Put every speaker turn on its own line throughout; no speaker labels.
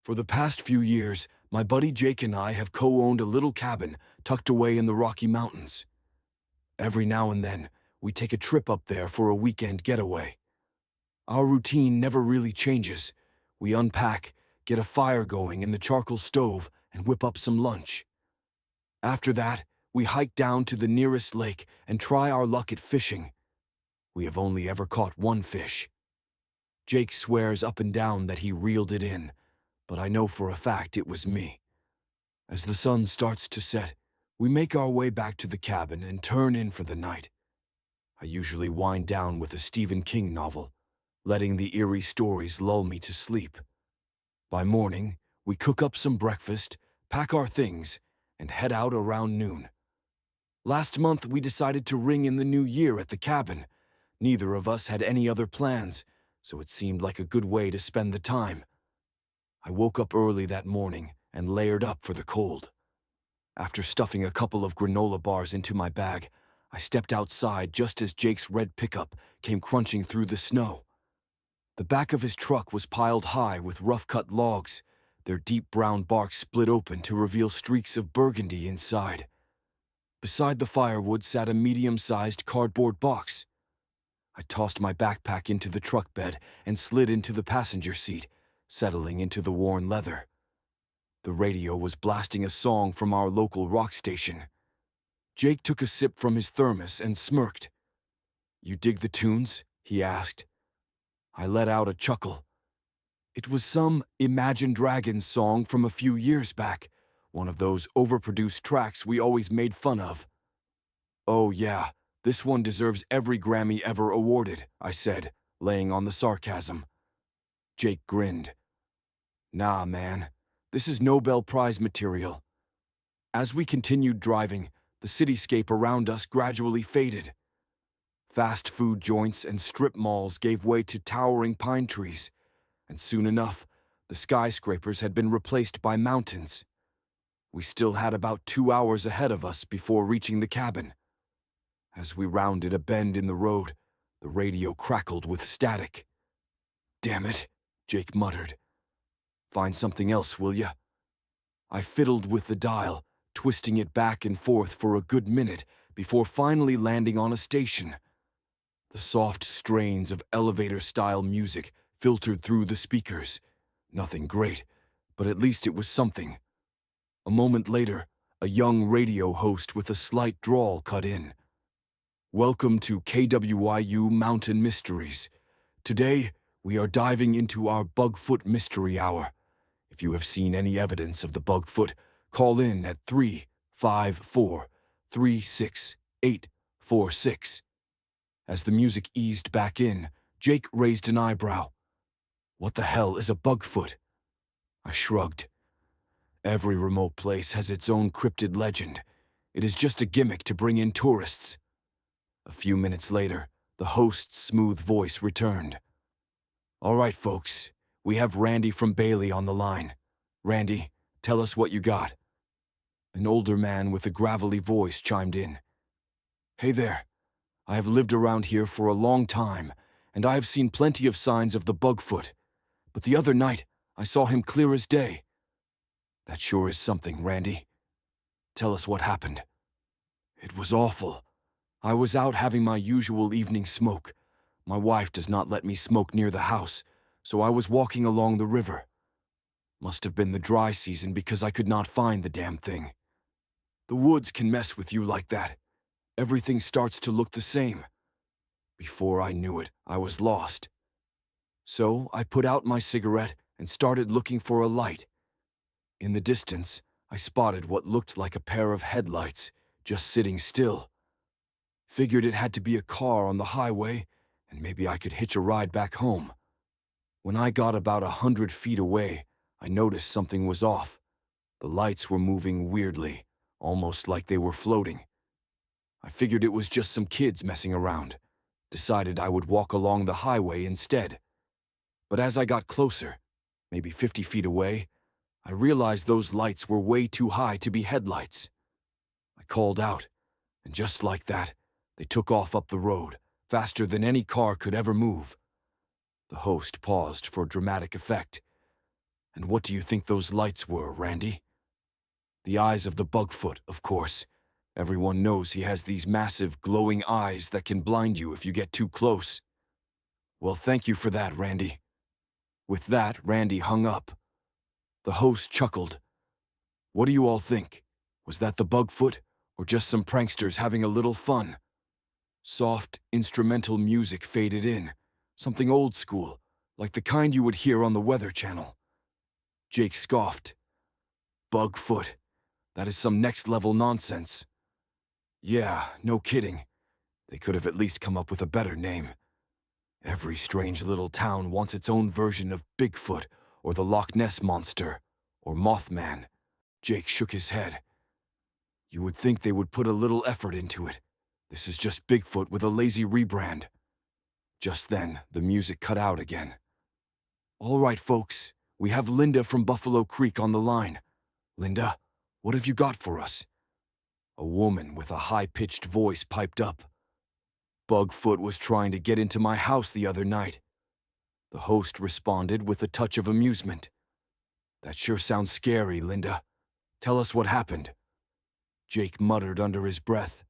For the past few years, my buddy Jake and I have co-owned a little cabin tucked away in the Rocky Mountains. Every now and then, we take a trip up there for a weekend getaway. Our routine never really changes. We unpack, get a fire going in the charcoal stove, and whip up some lunch. After that, we hike down to the nearest lake and try our luck at fishing. We have only ever caught one fish. Jake swears up and down that he reeled it in, but I know for a fact it was me. As the sun starts to set, we make our way back to the cabin and turn in for the night. I usually wind down with a Stephen King novel, letting the eerie stories lull me to sleep. By morning, we cook up some breakfast, pack our things, and head out around noon. Last month, we decided to ring in the new year at the cabin. Neither of us had any other plans, so it seemed like a good way to spend the time. I woke up early that morning and layered up for the cold. After stuffing a couple of granola bars into my bag, I stepped outside just as Jake's red pickup came crunching through the snow. The back of his truck was piled high with rough-cut logs, their deep brown bark split open to reveal streaks of burgundy inside. Beside the firewood sat a medium-sized cardboard box. I tossed my backpack into the truck bed and slid into the passenger seat, settling into the worn leather. The radio was blasting a song from our local rock station. Jake took a sip from his thermos and smirked. "You dig the tunes?" he asked. I let out a chuckle. It was some Imagine Dragons song from a few years back, one of those overproduced tracks we always made fun of. "Oh yeah, this one deserves every Grammy ever awarded," I said, laying on the sarcasm. Jake grinned. "Nah, man, this is Nobel Prize material." As we continued driving, the cityscape around us gradually faded. Fast food joints and strip malls gave way to towering pine trees, and soon enough, the skyscrapers had been replaced by mountains. We still had about 2 hours ahead of us before reaching the cabin. As we rounded a bend in the road, the radio crackled with static. "Damn it," Jake muttered. "Find something else, will ya?" I fiddled with the dial, twisting it back and forth for a good minute before finally landing on a station. The soft strains of elevator-style music filtered through the speakers. Nothing great, but at least it was something. A moment later, a young radio host with a slight drawl cut in. "Welcome to KWIU Mountain Mysteries. Today, we are diving into our Bugfoot Mystery Hour. If you have seen any evidence of the Bugfoot, call in at 354-36846. As the music eased back in, Jake raised an eyebrow. "What the hell is a Bugfoot?" I shrugged. Every remote place has its own cryptid legend. It is just a gimmick to bring in tourists. A few minutes later, the host's smooth voice returned. "All right, folks, we have Randy from Bailey on the line. Randy, tell us what you got." An older man with a gravelly voice chimed in. "Hey there. I have lived around here for a long time, and I have seen plenty of signs of the Bugfoot. But the other night, I saw him clear as day." "That sure is something, Randy. Tell us what happened." "It was awful. I was out having my usual evening smoke. My wife does not let me smoke near the house, so I was walking along the river. Must have been the dry season because I could not find the damn thing. The woods can mess with you like that. Everything starts to look the same. Before I knew it, I was lost. So I put out my cigarette and started looking for a light. In the distance, I spotted what looked like a pair of headlights, just sitting still. Figured it had to be a car on the highway, and maybe I could hitch a ride back home. When I got about 100 feet away, I noticed something was off. The lights were moving weirdly, almost like they were floating. I figured it was just some kids messing around. Decided I would walk along the highway instead. But as I got closer, maybe 50 feet away, I realized those lights were way too high to be headlights. I called out, and just like that, they took off up the road, faster than any car could ever move. The host paused for dramatic effect. And what do you think those lights were, Randy? The eyes of the Bugfoot, of course. Everyone knows he has these massive, glowing eyes that can blind you if you get too close. Well, thank you for that, Randy. With that, Randy hung up. The host chuckled. What do you all think? Was that the Bugfoot, or just some pranksters having a little fun? Soft, instrumental music faded in, something old school, like the kind you would hear on the Weather Channel. Jake scoffed. Bugfoot. That is some next-level nonsense. Yeah, no kidding. They could have at least come up with a better name. Every strange little town wants its own version of Bigfoot, or the Loch Ness Monster, or Mothman. Jake shook his head. You would think they would put a little effort into it. This is just Bigfoot with a lazy rebrand. Just then, the music cut out again. All right, folks, we have Linda from Buffalo Creek on the line. Linda, what have you got for us? A woman with a high-pitched voice piped up. Bugfoot was trying to get into my house the other night. The host responded with a touch of amusement. That sure sounds scary, Linda. Tell us what happened. Jake muttered under his breath.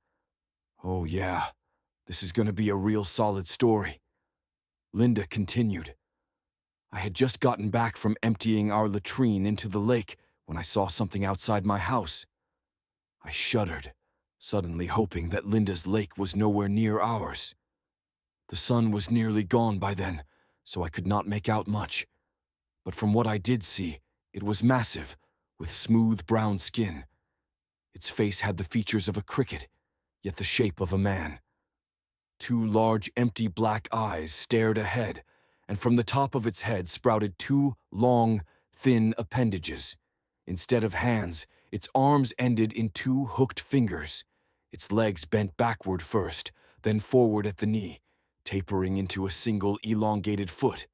Oh yeah, this is going to be a real solid story. Linda continued. I had just gotten back from emptying our latrine into the lake when I saw something outside my house. I shuddered, suddenly hoping that Linda's lake was nowhere near ours. The sun was nearly gone by then, so I could not make out much. But from what I did see, it was massive, with smooth brown skin. Its face had the features of a cricket, yet the shape of a man. Two large, empty black eyes stared ahead, and from the top of its head sprouted two long, thin appendages. Instead of hands, its arms ended in two hooked fingers. Its legs bent backward first, then forward at the knee, tapering into a single elongated foot.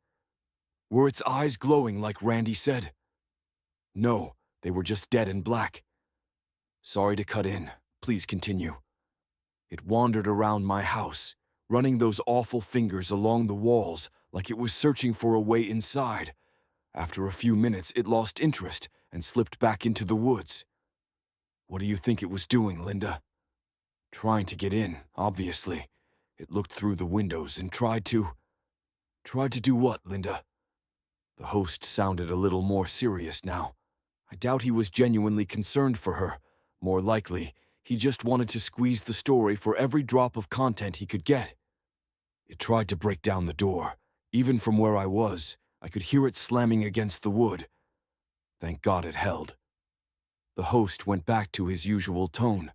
Were its eyes glowing like Randy said? No, they were just dead and black. Sorry to cut in. Please continue. It wandered around my house, running those awful fingers along the walls like it was searching for a way inside. After a few minutes, it lost interest and slipped back into the woods. What do you think it was doing, Linda? Trying to get in, obviously. It looked through the windows and tried to do what, Linda? The host sounded a little more serious now. I doubt he was genuinely concerned for her. More likely, he just wanted to squeeze the story for every drop of content he could get. It tried to break down the door. Even from where I was, I could hear it slamming against the wood. Thank God it held. The host went back to his usual tone.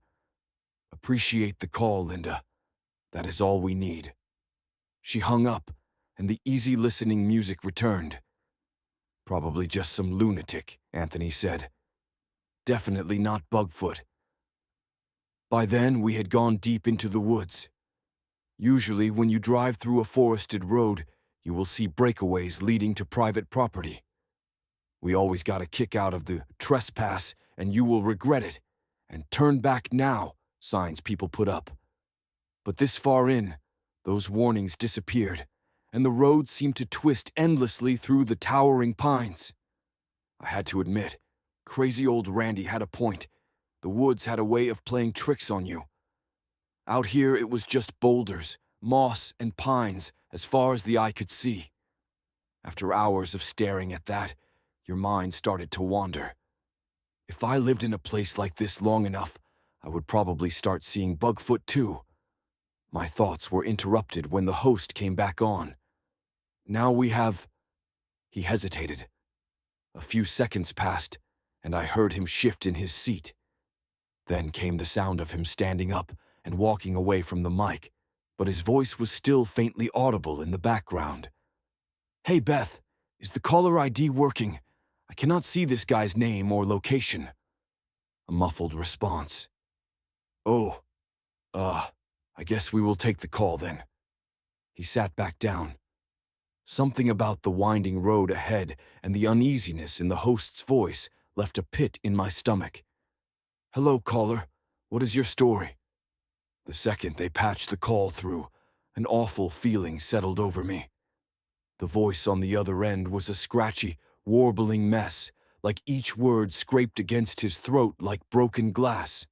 Appreciate the call, Linda. That is all we need. She hung up, and the easy listening music returned. Probably just some lunatic, Anthony said. Definitely not Bugfoot. By then, we had gone deep into the woods. Usually, when you drive through a forested road, you will see breakaways leading to private property. We always got a kick out of the trespass, and you will regret it, and turn back now signs people put up. But this far in, those warnings disappeared, and the road seemed to twist endlessly through the towering pines. I had to admit, crazy old Randy had a point. The woods had a way of playing tricks on you. Out here it was just boulders, moss, and pines as far as the eye could see. After hours of staring at that, your mind started to wander. If I lived in a place like this long enough, I would probably start seeing Bugfoot too. My thoughts were interrupted when the host came back on. Now we have... He hesitated. A few seconds passed, and I heard him shift in his seat. Then came the sound of him standing up and walking away from the mic, but his voice was still faintly audible in the background. Hey, Beth, is the caller ID working? I cannot see this guy's name or location. A muffled response. Oh, I guess we will take the call then. He sat back down. Something about the winding road ahead and the uneasiness in the host's voice left a pit in my stomach. Hello, caller. What is your story? The second they patched the call through, an awful feeling settled over me. The voice on the other end was a scratchy, warbling mess, like each word scraped against his throat like broken glass.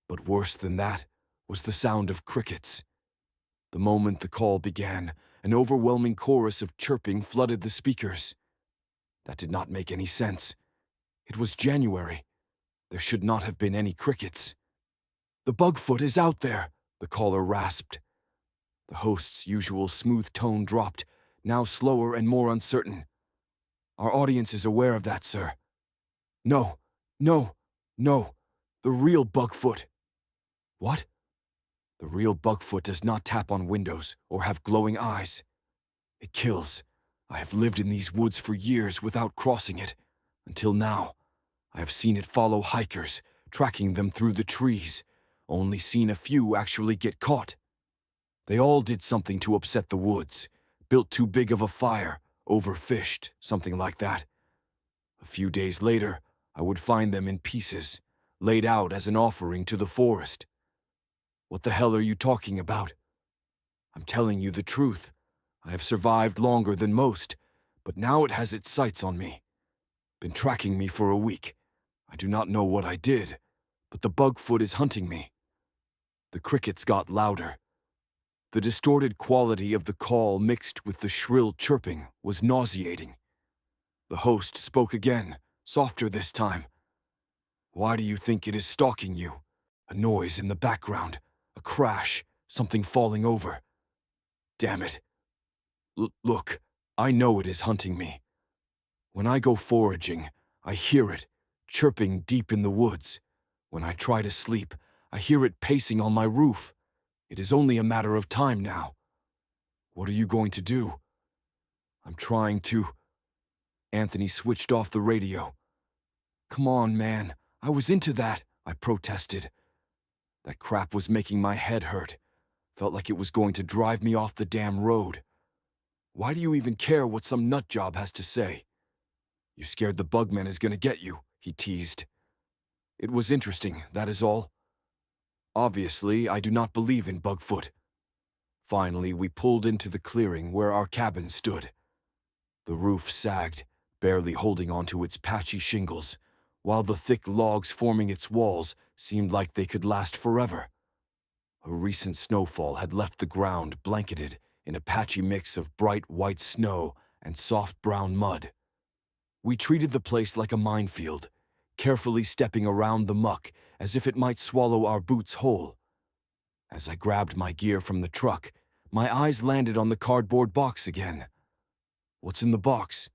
But worse than that was the sound of crickets. The moment the call began, an overwhelming chorus of chirping flooded the speakers. That did not make any sense. It was January. There should not have been any crickets. "The Bugfoot is out there," the caller rasped. The host's usual smooth tone dropped, now slower and more uncertain. "Our audience is aware of that, sir." "No, no, no. The real Bugfoot." "What?" "The real Bugfoot does not tap on windows or have glowing eyes. It kills. I have lived in these woods for years without crossing it. Until now, I have seen it follow hikers, tracking them through the trees. Only seen a few actually get caught. They all did something to upset the woods, built too big of a fire, overfished, something like that. A few days later, I would find them in pieces, laid out as an offering to the forest." "What the hell are you talking about?" "I'm telling you the truth. I have survived longer than most, but now it has its sights on me. Been tracking me for a week. I do not know what I did, but the Bugfoot is hunting me." The crickets got louder. The distorted quality of the call mixed with the shrill chirping was nauseating. The host spoke again, softer this time. "Why do you think it is stalking you? A noise in the background, a crash, something falling over. Damn it. Look, I know it is hunting me. When I go foraging, I hear it, chirping deep in the woods. When I try to sleep, I hear it pacing on my roof. It is only a matter of time now. What are you going to do?" "I'm trying to." Anthony switched off the radio. "Come on, man. I was into that," I protested. That crap was making my head hurt. Felt like it was going to drive me off the damn road. "Why do you even care what some nutjob has to say?" "You scared the bugman is going to get you," he teased. "It was interesting, that is all. Obviously, I do not believe in Bugfoot." Finally, we pulled into the clearing where our cabin stood. The roof sagged, barely holding onto its patchy shingles, while the thick logs forming its walls seemed like they could last forever. A recent snowfall had left the ground blanketed in a patchy mix of bright white snow and soft brown mud. We treated the place like a minefield, carefully stepping around the muck as if it might swallow our boots whole. As I grabbed my gear from the truck, my eyes landed on the cardboard box again. "What's in the box?"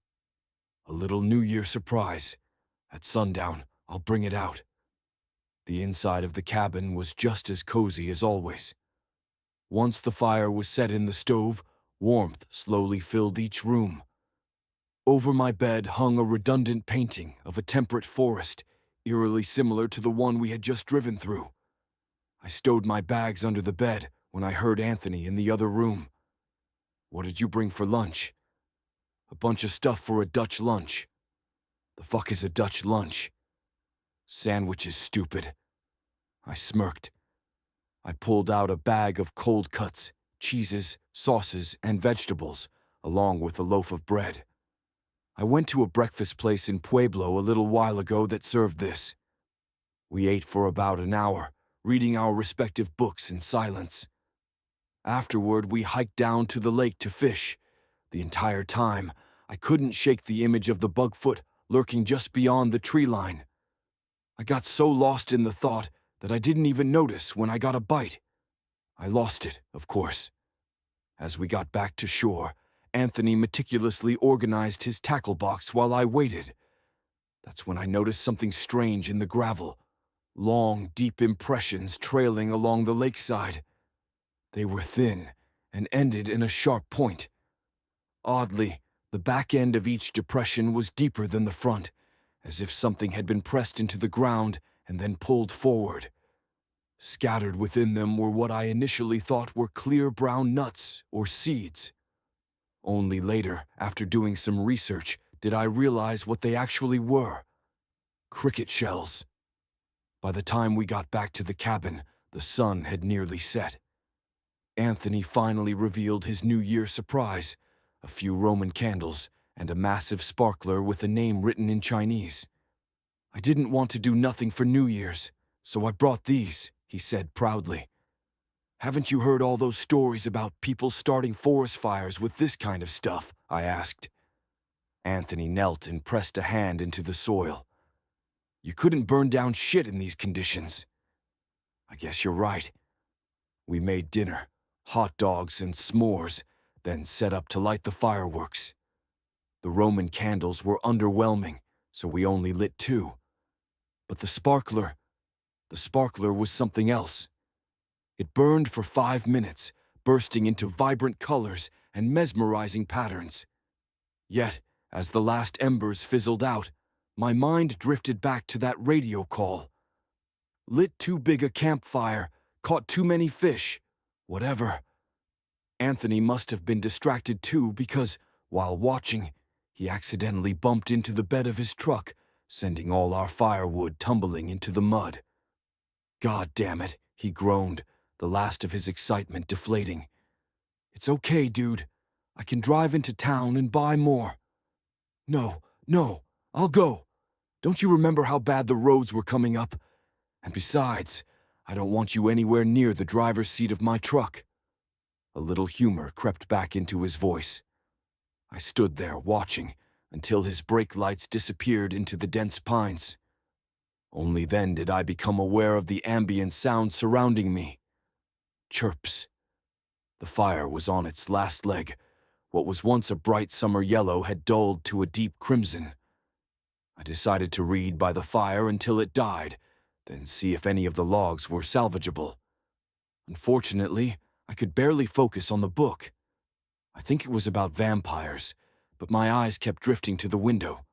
"A little New Year surprise. At sundown, I'll bring it out." The inside of the cabin was just as cozy as always. Once the fire was set in the stove, warmth slowly filled each room. Over my bed hung a redundant painting of a temperate forest, eerily similar to the one we had just driven through. I stowed my bags under the bed when I heard Anthony in the other room. "What did you bring for lunch?" "A bunch of stuff for a Dutch lunch." "The fuck is a Dutch lunch?" "Sandwiches, stupid." I smirked. I pulled out a bag of cold cuts, cheeses, sauces, and vegetables, along with a loaf of bread. "I went to a breakfast place in Pueblo a little while ago that served this." We ate for about an hour, reading our respective books in silence. Afterward, we hiked down to the lake to fish. The entire time, I couldn't shake the image of the Bugfoot lurking just beyond the tree line. I got so lost in the thought that I didn't even notice when I got a bite. I lost it, of course. As we got back to shore, Anthony meticulously organized his tackle box while I waited. That's when I noticed something strange in the gravel. Long, deep impressions trailing along the lakeside. They were thin and ended in a sharp point. Oddly, the back end of each depression was deeper than the front, as if something had been pressed into the ground and then pulled forward. Scattered within them were what I initially thought were clear brown nuts or seeds. Only later, after doing some research, did I realize what they actually were. Cricket shells. By the time we got back to the cabin, the sun had nearly set. Anthony finally revealed his New Year surprise, a few Roman candles and a massive sparkler with a name written in Chinese. "I didn't want to do nothing for New Year's, so I brought these," he said proudly. "Haven't you heard all those stories about people starting forest fires with this kind of stuff?" I asked. Anthony knelt and pressed a hand into the soil. "You couldn't burn down shit in these conditions." "I guess you're right." We made dinner, hot dogs and s'mores, then set up to light the fireworks. The Roman candles were underwhelming, so we only lit 2. But the sparkler was something else. It burned for 5 minutes, bursting into vibrant colors and mesmerizing patterns. Yet, as the last embers fizzled out, my mind drifted back to that radio call. "Lit too big a campfire, caught too many fish, whatever." Anthony must have been distracted too because, while watching, he accidentally bumped into the bed of his truck, sending all our firewood tumbling into the mud. "God damn it," he groaned, the last of his excitement deflating. "It's okay, dude. I can drive into town and buy more." No, I'll go. Don't you remember how bad the roads were coming up? And besides, I don't want you anywhere near the driver's seat of my truck." A little humor crept back into his voice. I stood there watching until his brake lights disappeared into the dense pines. Only then did I become aware of the ambient sound surrounding me. Chirps. The fire was on its last leg. What was once a bright summer yellow had dulled to a deep crimson. I decided to read by the fire until it died, then see if any of the logs were salvageable. Unfortunately, I could barely focus on the book. I think it was about vampires, but my eyes kept drifting to the window.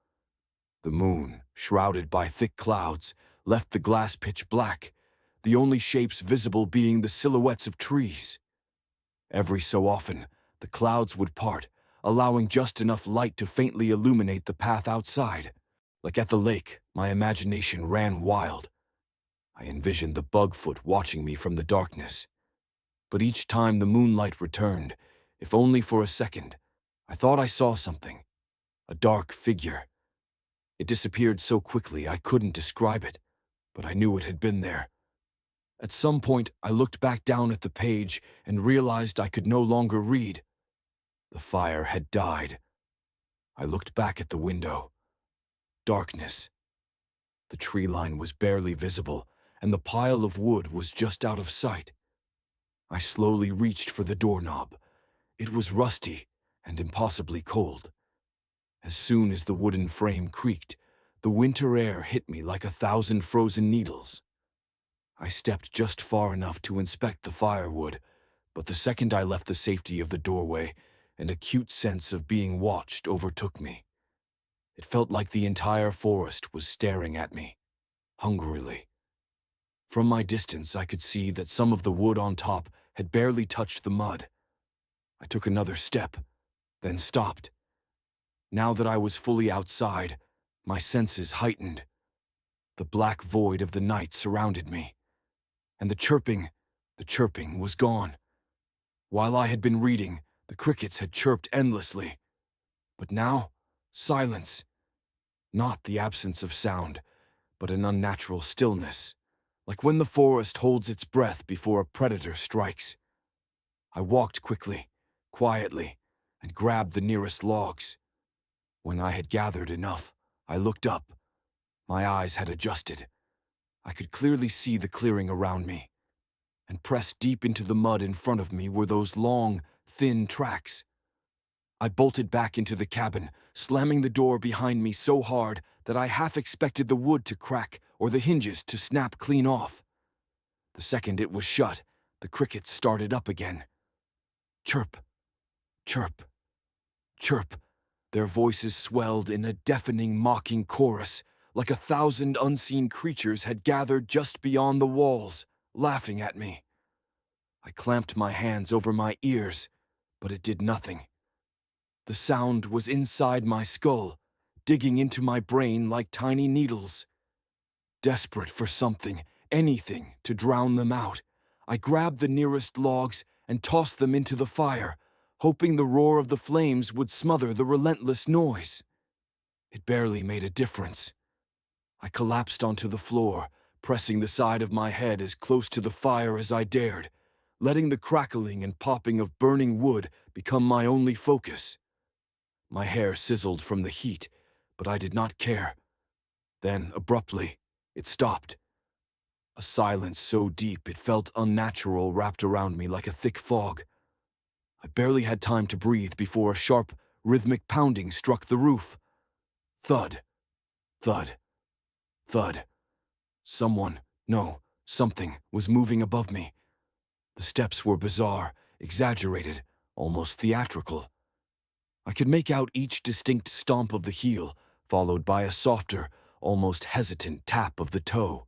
The moon, shrouded by thick clouds, left the glass pitch black, the only shapes visible being the silhouettes of trees. Every so often, the clouds would part, allowing just enough light to faintly illuminate the path outside. Like at the lake, my imagination ran wild. I envisioned the Bugfoot watching me from the darkness. But each time the moonlight returned, if only for a second, I thought I saw something. A dark figure. It disappeared so quickly I couldn't describe it, but I knew it had been there. At some point, I looked back down at the page and realized I could no longer read. The fire had died. I looked back at the window. Darkness. The tree line was barely visible, and the pile of wood was just out of sight. I slowly reached for the doorknob. It was rusty and impossibly cold. As soon as the wooden frame creaked, the winter air hit me like 1,000 frozen needles. I stepped just far enough to inspect the firewood, but the second I left the safety of the doorway, an acute sense of being watched overtook me. It felt like the entire forest was staring at me, hungrily. From my distance, I could see that some of the wood on top had barely touched the mud. I took another step, then stopped. Now that I was fully outside, my senses heightened. The black void of the night surrounded me, and the chirping was gone. While I had been reading, the crickets had chirped endlessly. But now, silence. Not the absence of sound, but an unnatural stillness, like when the forest holds its breath before a predator strikes. I walked quickly, quietly, and grabbed the nearest logs. When I had gathered enough, I looked up. My eyes had adjusted. I could clearly see the clearing around me, and pressed deep into the mud in front of me were those long, thin tracks. I bolted back into the cabin, slamming the door behind me so hard that I half expected the wood to crack or the hinges to snap clean off. The second it was shut, the crickets started up again. Chirp, chirp, chirp. Their voices swelled in a deafening, mocking chorus, like 1,000 unseen creatures had gathered just beyond the walls, laughing at me. I clamped my hands over my ears, but it did nothing. The sound was inside my skull, digging into my brain like tiny needles. Desperate for something, anything, to drown them out, I grabbed the nearest logs and tossed them into the fire, hoping the roar of the flames would smother the relentless noise. It barely made a difference. I collapsed onto the floor, pressing the side of my head as close to the fire as I dared, letting the crackling and popping of burning wood become my only focus. My hair sizzled from the heat, but I did not care. Then, abruptly, it stopped. A silence so deep it felt unnatural wrapped around me like a thick fog. I barely had time to breathe before a sharp, rhythmic pounding struck the roof. Thud, thud, thud. Someone, no, something, was moving above me. The steps were bizarre, exaggerated, almost theatrical. I could make out each distinct stomp of the heel, followed by a softer, almost hesitant tap of the toe.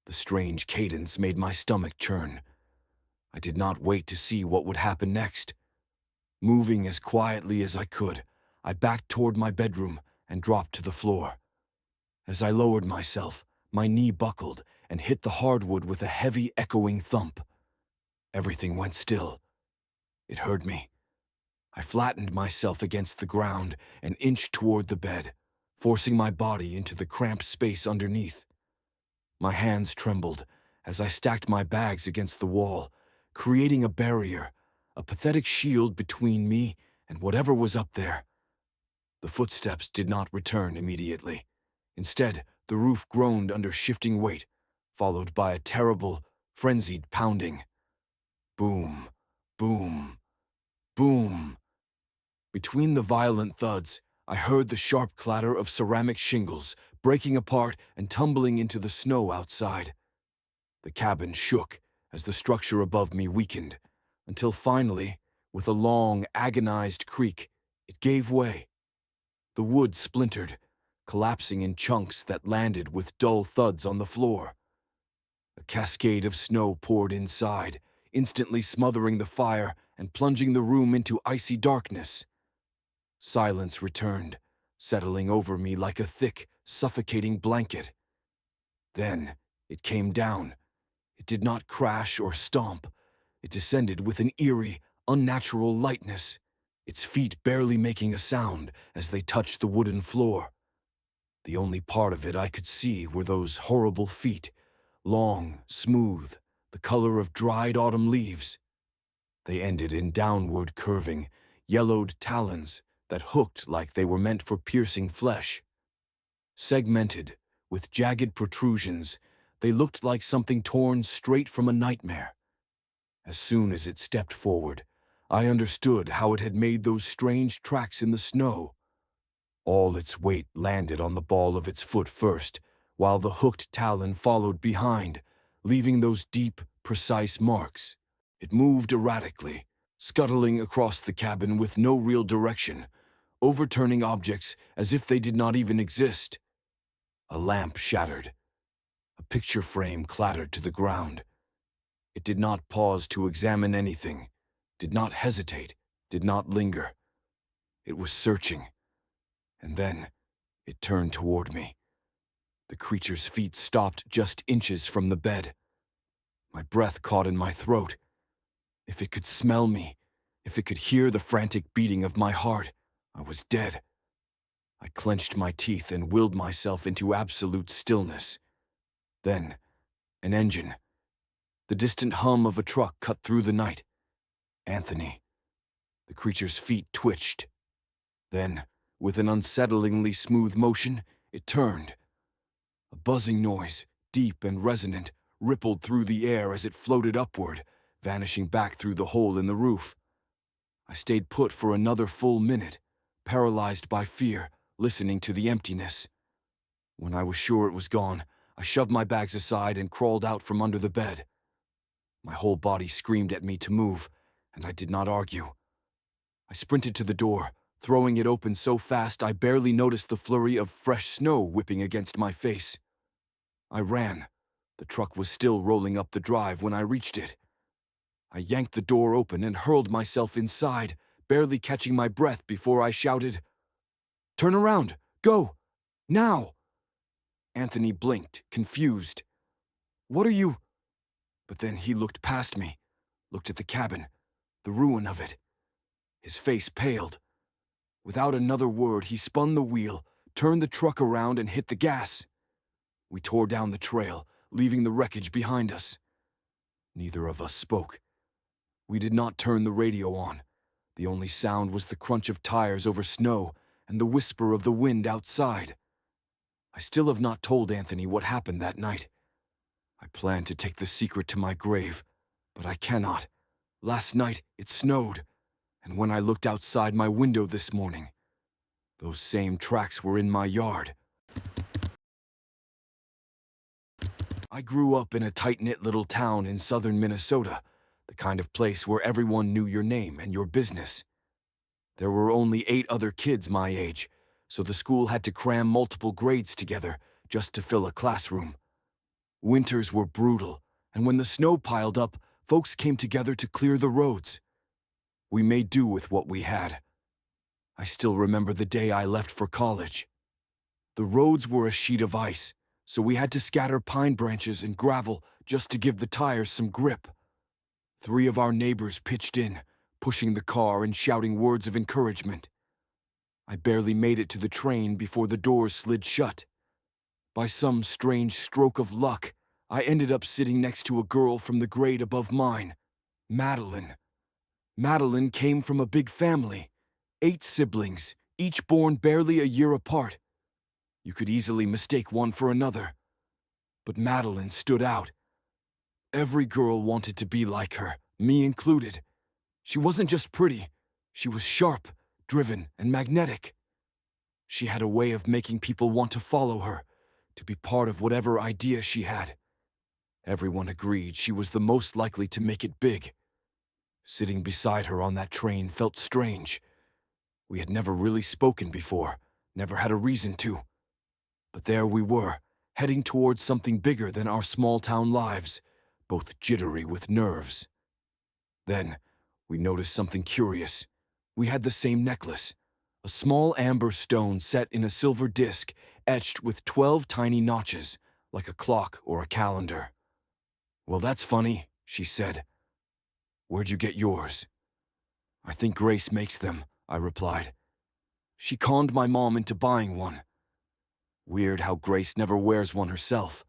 The strange cadence made my stomach churn. I did not wait to see what would happen next. Moving as quietly as I could, I backed toward my bedroom and dropped to the floor. As I lowered myself, my knee buckled and hit the hardwood with a heavy, echoing thump. Everything went still. It hurt me. I flattened myself against the ground and inched toward the bed, forcing my body into the cramped space underneath. My hands trembled as I stacked my bags against the wall, creating a barrier, a pathetic shield between me and whatever was up there. The footsteps did not return immediately. Instead, the roof groaned under shifting weight, followed by a terrible, frenzied pounding. Boom, boom, boom. Between the violent thuds, I heard the sharp clatter of ceramic shingles breaking apart and tumbling into the snow outside. The cabin shook as the structure above me weakened, until finally, with a long, agonized creak, it gave way. The wood splintered, collapsing in chunks that landed with dull thuds on the floor. A cascade of snow poured inside, instantly smothering the fire and plunging the room into icy darkness. Silence returned, settling over me like a thick, suffocating blanket. Then it came down. It did not crash or stomp. It descended with an eerie, unnatural lightness, its feet barely making a sound as they touched the wooden floor. The only part of it I could see were those horrible feet, long, smooth, the color of dried autumn leaves. They ended in downward curving, yellowed talons that hooked like they were meant for piercing flesh. Segmented, with jagged protrusions, they looked like something torn straight from a nightmare. As soon as it stepped forward, I understood how it had made those strange tracks in the snow. All its weight landed on the ball of its foot first, while the hooked talon followed behind, leaving those deep, precise marks. It moved erratically, scuttling across the cabin with no real direction, overturning objects as if they did not even exist. A lamp shattered. A picture frame clattered to the ground. It did not pause to examine anything, did not hesitate, did not linger. It was searching. And then it turned toward me. The creature's feet stopped just inches from the bed. My breath caught in my throat. If it could smell me, if it could hear the frantic beating of my heart, I was dead. I clenched my teeth and willed myself into absolute stillness. Then, an engine. The distant hum of a truck cut through the night. Anthony. The creature's feet twitched. Then, with an unsettlingly smooth motion, it turned. A buzzing noise, deep and resonant, rippled through the air as it floated upward, vanishing back through the hole in the roof. I stayed put for another full minute, paralyzed by fear, listening to the emptiness. When I was sure it was gone, I shoved my bags aside and crawled out from under the bed. My whole body screamed at me to move, and I did not argue. I sprinted to the door, throwing it open so fast I barely noticed the flurry of fresh snow whipping against my face. I ran. The truck was still rolling up the drive when I reached it. I yanked the door open and hurled myself inside, barely catching my breath before I shouted, "Turn around! Go! Now!" Anthony blinked, confused. "What are you—" — But then he looked past me, looked at the cabin, the ruin of it. His face paled. Without another word, he spun the wheel, turned the truck around, and hit the gas. We tore down the trail, leaving the wreckage behind us. Neither of us spoke. We did not turn the radio on. The only sound was the crunch of tires over snow and the whisper of the wind outside. I still have not told Anthony what happened that night. I plan to take the secret to my grave, but I cannot. Last night, it snowed, and when I looked outside my window this morning, those same tracks were in my yard. I grew up in a tight-knit little town in southern Minnesota, the kind of place where everyone knew your name and your business. There were only 8 other kids my age, so the school had to cram multiple grades together just to fill a classroom. Winters were brutal, and when the snow piled up, folks came together to clear the roads. We made do with what we had. I still remember the day I left for college. The roads were a sheet of ice, so we had to scatter pine branches and gravel just to give the tires some grip. 3 of our neighbors pitched in, pushing the car and shouting words of encouragement. I barely made it to the train before the doors slid shut. By some strange stroke of luck, I ended up sitting next to a girl from the grade above mine, Madeline. Madeline came from a big family, 8 siblings, each born barely a year apart. You could easily mistake one for another. But Madeline stood out. Every girl wanted to be like her, me included. She wasn't just pretty, she was sharp, driven, and magnetic. She had a way of making people want to follow her, to be part of whatever idea she had. Everyone agreed she was the most likely to make it big. Sitting beside her on that train felt strange. We had never really spoken before, never had a reason to. But there we were, heading towards something bigger than our small-town lives, both jittery with nerves. Then, we noticed something curious. We had the same necklace, a small amber stone set in a silver disc etched with 12 tiny notches, like a clock or a calendar. "Well, that's funny," she said. "Where'd you get yours?" "I think Grace makes them," I replied. "She conned my mom into buying one." Weird how Grace never wears one herself.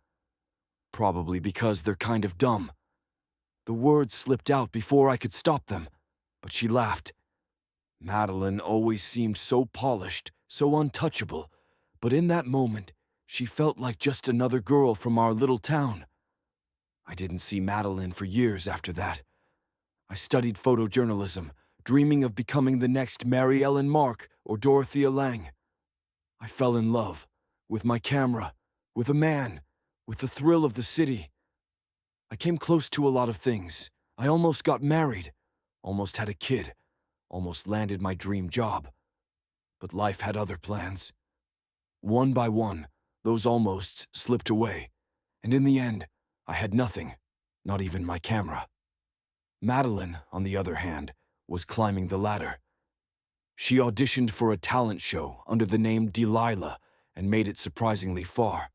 Probably because they're kind of dumb. The words slipped out before I could stop them, but she laughed. Madeline always seemed so polished, so untouchable, but in that moment, she felt like just another girl from our little town. I didn't see Madeline for years after that. I studied photojournalism, dreaming of becoming the next Mary Ellen Mark or Dorothea Lange. I fell in love, with my camera, with a man, with the thrill of the city. I came close to a lot of things. I almost got married, almost had a kid, almost landed my dream job. But life had other plans. One by one, those almosts slipped away, and in the end, I had nothing, not even my camera. Madeline, on the other hand, was climbing the ladder. She auditioned for a talent show under the name Delilah and made it surprisingly far.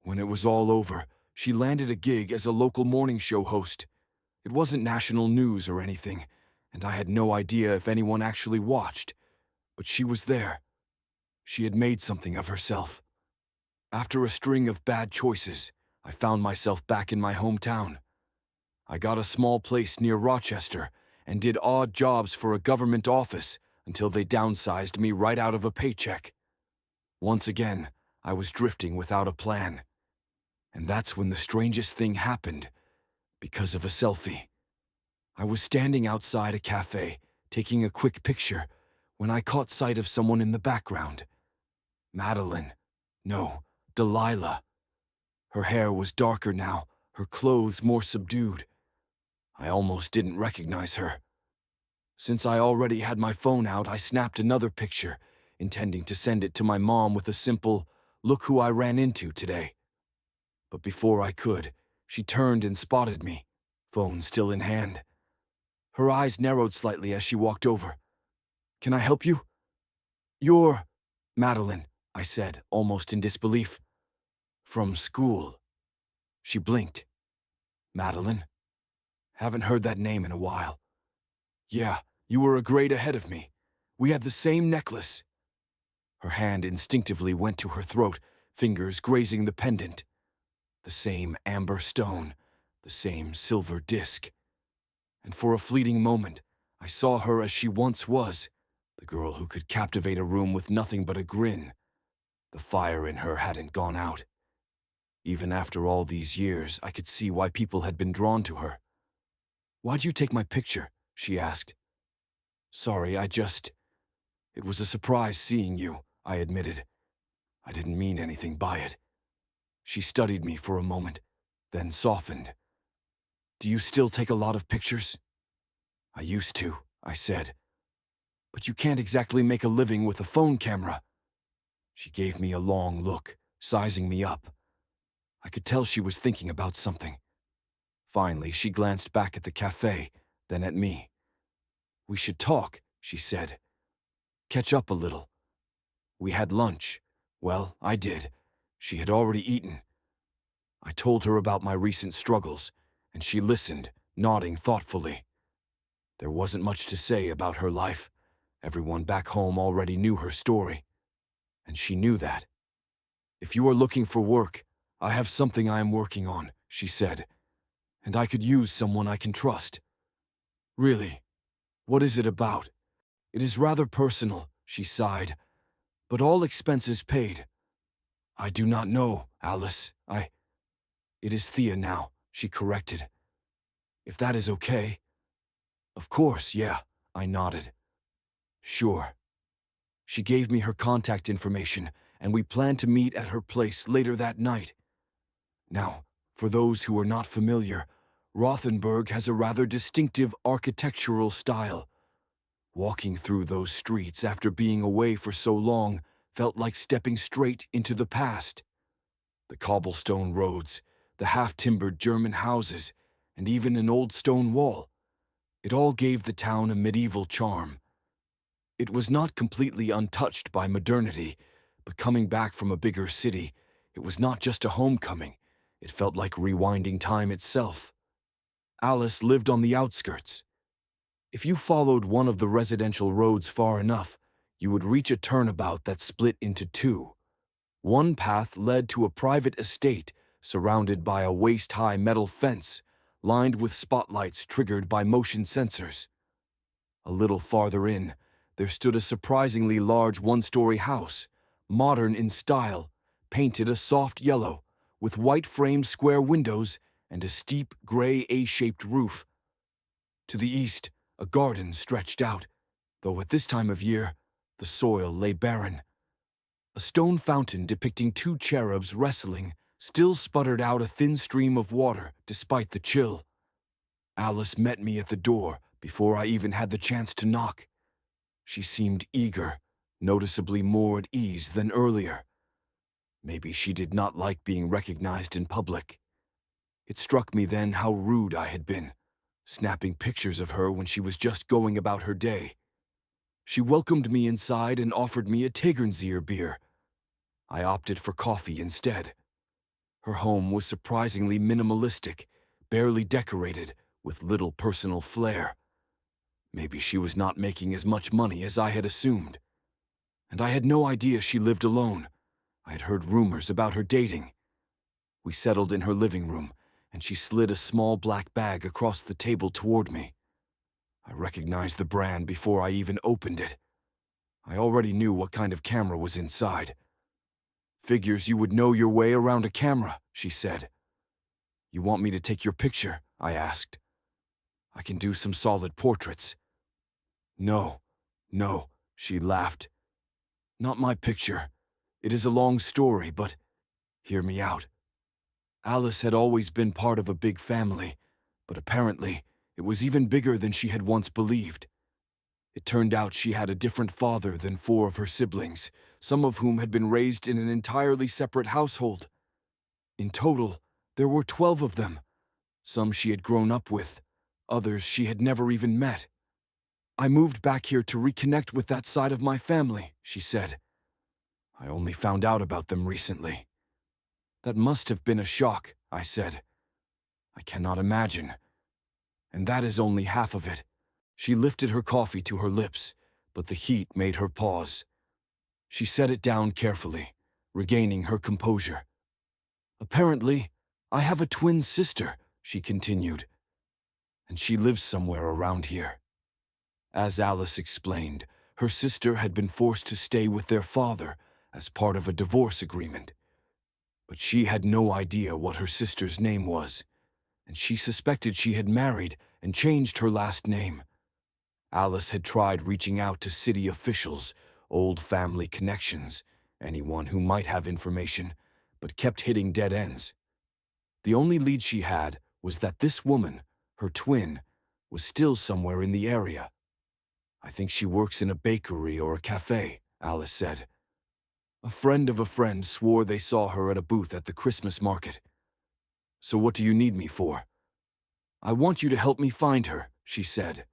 When it was all over, she landed a gig as a local morning show host. It wasn't national news or anything, and I had no idea if anyone actually watched, but she was there. She had made something of herself. After a string of bad choices, I found myself back in my hometown. I got a small place near Rochester and did odd jobs for a government office until they downsized me right out of a paycheck. Once again, I was drifting without a plan. And that's when the strangest thing happened, because of a selfie. I was standing outside a cafe, taking a quick picture, when I caught sight of someone in the background. Madeline. No, Delilah. Her hair was darker now, her clothes more subdued. I almost didn't recognize her. Since I already had my phone out, I snapped another picture, intending to send it to my mom with a simple, "Look who I ran into today." But before I could, she turned and spotted me, phone still in hand. Her eyes narrowed slightly as she walked over. "Can I help you?" "You're Madeline," I said, almost in disbelief. "From school." She blinked. "Madeline? Haven't heard that name in a while." "Yeah, You were a grade ahead of me. We had the same necklace. Her hand instinctively went to her throat, fingers grazing the pendant. The same amber stone, the same silver disc. And for a fleeting moment, I saw her as she once was, the girl who could captivate a room with nothing but a grin. The fire in her hadn't gone out. Even after all these years, I could see why people had been drawn to her. "Why'd you take my picture?" she asked. "Sorry, It was a surprise seeing you," I admitted. "I didn't mean anything by it." She studied me for a moment, then softened. "Do you still take a lot of pictures?" "I used to," I said. "But you can't exactly make a living with a phone camera." She gave me a long look, sizing me up. I could tell she was thinking about something. Finally, she glanced back at the cafe, then at me. "We should talk," she said. "Catch up a little." We had lunch. Well, I did. She had already eaten. I told her about my recent struggles, and she listened, nodding thoughtfully. There wasn't much to say about her life. Everyone back home already knew her story. And she knew that. "If you are looking for work, I have something I am working on," she said. "And I could use someone I can trust." "Really? What is it about?" "It is rather personal," she sighed. "But all expenses paid." "I do not know, Alice. It is Thea now," she corrected. "If that is okay." "Of course, yeah," I nodded. "Sure." She gave me her contact information, and we planned to meet at her place later that night. Now, for those who are not familiar, Rothenburg has a rather distinctive architectural style. Walking through those streets after being away for so long felt like stepping straight into the past. The cobblestone roads, the half-timbered German houses, and even an old stone wall. It all gave the town a medieval charm. It was not completely untouched by modernity, but coming back from a bigger city, it was not just a homecoming. It felt like rewinding time itself. Alice lived on the outskirts. If you followed one of the residential roads far enough, you would reach a turnabout that split into two. One path led to a private estate surrounded by a waist-high metal fence, lined with spotlights triggered by motion sensors. A little farther in, there stood a surprisingly large one-story house, modern in style, painted a soft yellow, with white-framed square windows and a steep gray A-shaped roof. To the east, a garden stretched out, though at this time of year, the soil lay barren. A stone fountain depicting two cherubs wrestling still sputtered out a thin stream of water despite the chill. Alice met me at the door before I even had the chance to knock. She seemed eager, noticeably more at ease than earlier. Maybe she did not like being recognized in public. It struck me then how rude I had been, snapping pictures of her when she was just going about her day. She welcomed me inside and offered me a Tegernseer beer. I opted for coffee instead. Her home was surprisingly minimalistic, barely decorated, with little personal flair. Maybe she was not making as much money as I had assumed. And I had no idea she lived alone. I had heard rumors about her dating. We settled in her living room, and she slid a small black bag across the table toward me. I recognized the brand before I even opened it. I already knew what kind of camera was inside. "Figures you would know your way around a camera," she said. "You want me to take your picture?" I asked. "I can do some solid portraits." No, she laughed. "Not my picture. It is a long story, but hear me out." Alice had always been part of a big family, but apparently it was even bigger than she had once believed. It turned out she had a different father than 4 of her siblings, some of whom had been raised in an entirely separate household. In total, there were 12 of them. Some she had grown up with, others she had never even met. "I moved back here to reconnect with that side of my family," she said. "I only found out about them recently." "That must have been a shock," I said. "I cannot imagine. And that is only half of it. She lifted her coffee to her lips, but the heat made her pause. She set it down carefully, regaining her composure. Apparently, I have a twin sister, she continued, and she lives somewhere around here. As Alice explained, her sister had been forced to stay with their father as part of a divorce agreement. But she had no idea what her sister's name was, and she suspected she had married and changed her last name. Alice had tried reaching out to city officials, old family connections, anyone who might have information, but kept hitting dead ends. The only lead she had was that this woman, her twin, was still somewhere in the area. I think she works in a bakery or a cafe, Alice said. A friend of a friend swore they saw her at a booth at the Christmas market. So what do you need me for? I want you to help me find her, she said.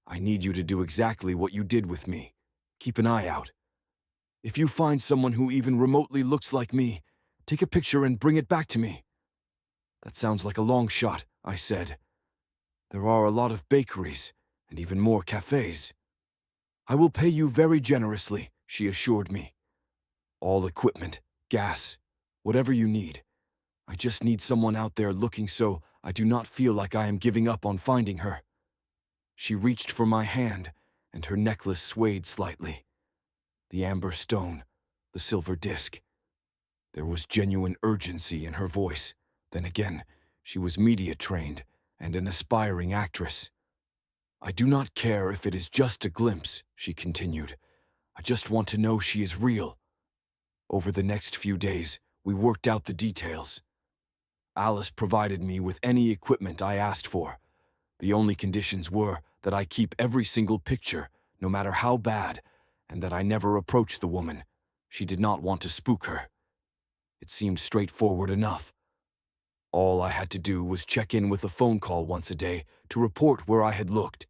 I need you to do exactly what you did with me. Keep an eye out. If you find someone who even remotely looks like me, take a picture and bring it back to me. That sounds like a long shot, I said. There are a lot of bakeries and even more cafes. I will pay you very generously, she assured me. All equipment, gas, whatever you need. I just need someone out there looking so I do not feel like I am giving up on finding her. She reached for my hand, and her necklace swayed slightly. The amber stone, the silver disc. There was genuine urgency in her voice. Then again, she was media trained and an aspiring actress. I do not care if it is just a glimpse, she continued. I just want to know she is real. Over the next few days, we worked out the details. Alice provided me with any equipment I asked for. The only conditions were that I keep every single picture, no matter how bad, and that I never approach the woman. She did not want to spook her. It seemed straightforward enough. All I had to do was check in with a phone call once a day to report where I had looked.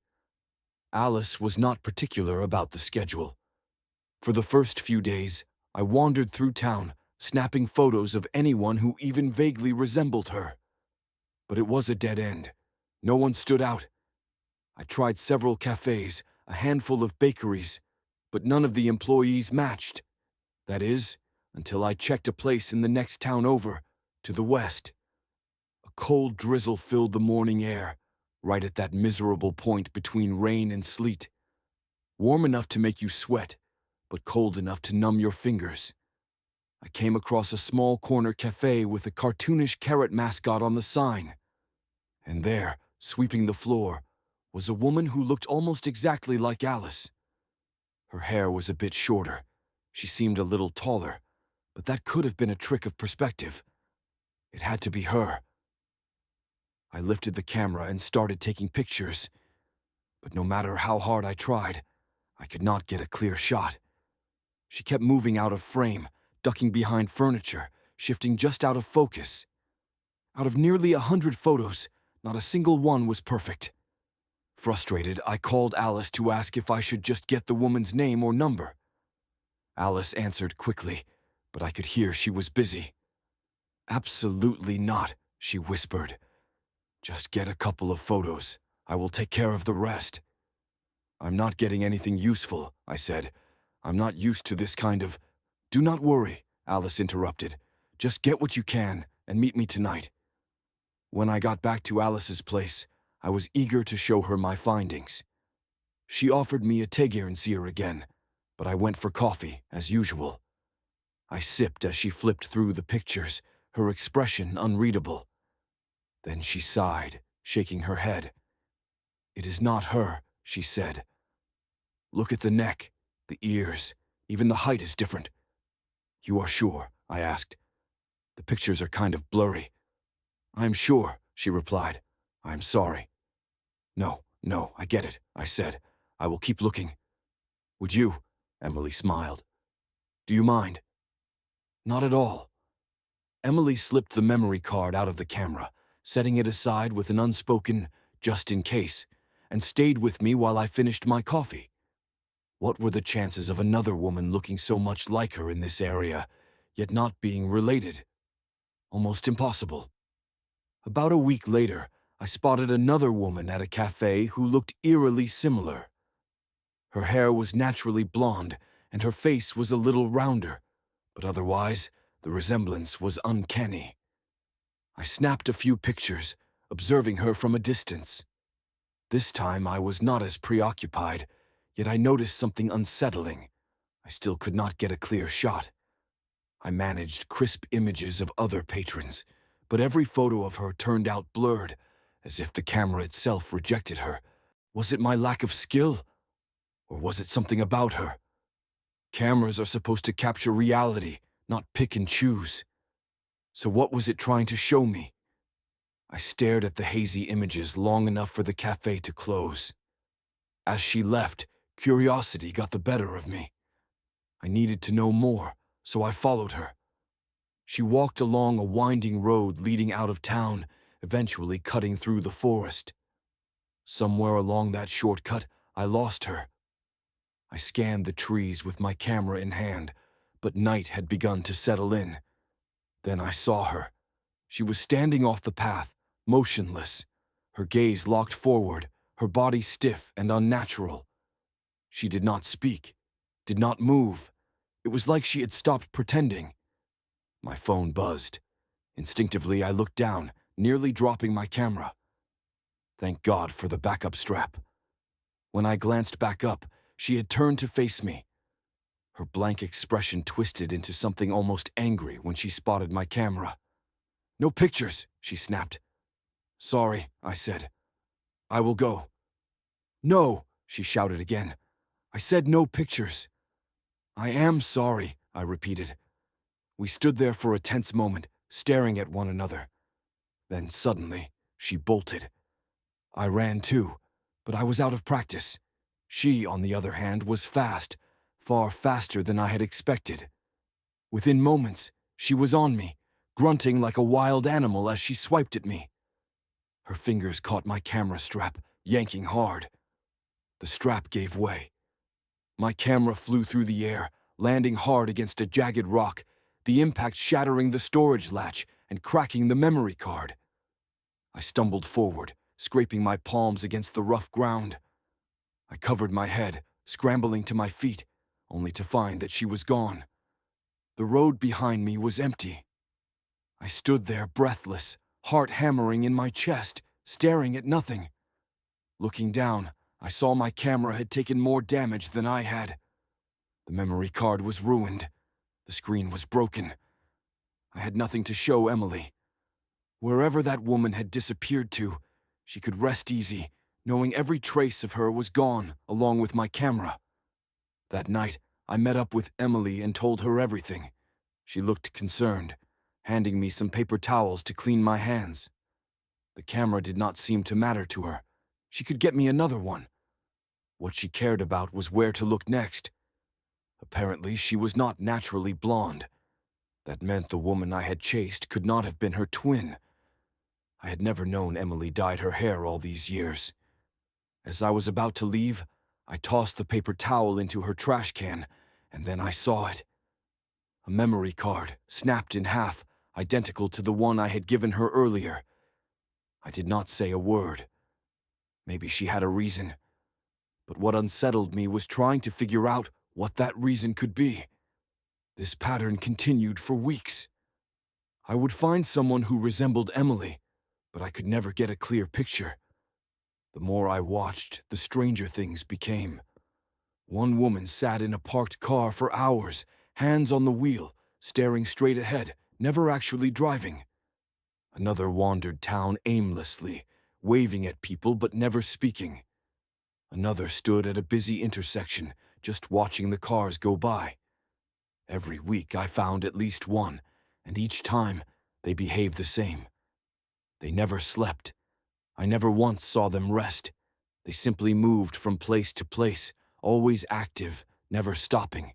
Alice was not particular about the schedule. For the first few days, I wandered through town, snapping photos of anyone who even vaguely resembled her. But it was a dead end. No one stood out. I tried several cafes, a handful of bakeries, but none of the employees matched. That is, until I checked a place in the next town over, to the west. A cold drizzle filled the morning air, right at that miserable point between rain and sleet. Warm enough to make you sweat, but cold enough to numb your fingers. I came across a small corner cafe with a cartoonish carrot mascot on the sign. And there, sweeping the floor, was a woman who looked almost exactly like Alice. Her hair was a bit shorter. She seemed a little taller, but that could have been a trick of perspective. It had to be her. I lifted the camera and started taking pictures, but no matter how hard I tried, I could not get a clear shot. She kept moving out of frame, ducking behind furniture, shifting just out of focus. Out of nearly 100 photos, not a single one was perfect. Frustrated, I called Alice to ask if I should just get the woman's name or number. Alice answered quickly, but I could hear she was busy. Absolutely not, she whispered. Just get a couple of photos. I will take care of the rest. I'm not getting anything useful, I said. I'm not used to this kind of... Do not worry, Alice interrupted. Just get what you can and meet me tonight. When I got back to Alice's place, I was eager to show her my findings. She offered me a tegearnseer again, but I went for coffee, as usual. I sipped as she flipped through the pictures, her expression unreadable. Then she sighed, shaking her head. It is not her, she said. Look at the neck, the ears, even the height is different. You are sure? I asked. The pictures are kind of blurry. I am sure, she replied. I am sorry. No, I get it, I said. I will keep looking. Would you? Emily smiled. Do you mind? Not at all. Emily slipped the memory card out of the camera, setting it aside with an unspoken, just in case, and stayed with me while I finished my coffee. What were the chances of another woman looking so much like her in this area, yet not being related? Almost impossible. About a week later, I spotted another woman at a cafe who looked eerily similar. Her hair was naturally blonde, and her face was a little rounder, but otherwise, the resemblance was uncanny. I snapped a few pictures, observing her from a distance. This time I was not as preoccupied, yet I noticed something unsettling. I still could not get a clear shot. I managed crisp images of other patrons, but every photo of her turned out blurred, as if the camera itself rejected her. Was it my lack of skill? Or was it something about her? Cameras are supposed to capture reality, not pick and choose. So what was it trying to show me? I stared at the hazy images long enough for the cafe to close. As she left, curiosity got the better of me. I needed to know more, so I followed her. She walked along a winding road leading out of town, eventually cutting through the forest. Somewhere along that shortcut, I lost her. I scanned the trees with my camera in hand, but night had begun to settle in. Then I saw her. She was standing off the path, motionless, her gaze locked forward, her body stiff and unnatural. She did not speak, did not move. It was like she had stopped pretending. My phone buzzed. Instinctively, I looked down, nearly dropping my camera. Thank God for the backup strap. When I glanced back up, she had turned to face me. Her blank expression twisted into something almost angry when she spotted my camera. "No pictures," she snapped. "Sorry," I said. "I will go." "No," she shouted again. "I said no pictures." "I am sorry," I repeated. We stood there for a tense moment, staring at one another. Then suddenly, she bolted. I ran too, but I was out of practice. She, on the other hand, was fast, far faster than I had expected. Within moments, she was on me, grunting like a wild animal as she swiped at me. Her fingers caught my camera strap, yanking hard. The strap gave way. My camera flew through the air, landing hard against a jagged rock, the impact shattering the storage latch and cracking the memory card. I stumbled forward, scraping my palms against the rough ground. I covered my head, scrambling to my feet, only to find that she was gone. The road behind me was empty. I stood there breathless, heart hammering in my chest, staring at nothing. Looking down, I saw my camera had taken more damage than I had. The memory card was ruined. The screen was broken. I had nothing to show Emily. Wherever that woman had disappeared to, she could rest easy, knowing every trace of her was gone, along with my camera. That night, I met up with Emily and told her everything. She looked concerned, handing me some paper towels to clean my hands. The camera did not seem to matter to her. She could get me another one. What she cared about was where to look next. Apparently, she was not naturally blonde. That meant the woman I had chased could not have been her twin. I had never known Emily dyed her hair all these years. As I was about to leave, I tossed the paper towel into her trash can, and then I saw it. A memory card, snapped in half, identical to the one I had given her earlier. I did not say a word. Maybe she had a reason. But what unsettled me was trying to figure out what that reason could be. This pattern continued for weeks. I would find someone who resembled Emily, but I could never get a clear picture. The more I watched, the stranger things became. One woman sat in a parked car for hours, hands on the wheel, staring straight ahead, never actually driving. Another wandered town aimlessly, waving at people but never speaking. Another stood at a busy intersection, just watching the cars go by. Every week I found at least one, and each time they behaved the same. They never slept. I never once saw them rest. They simply moved from place to place, always active, never stopping.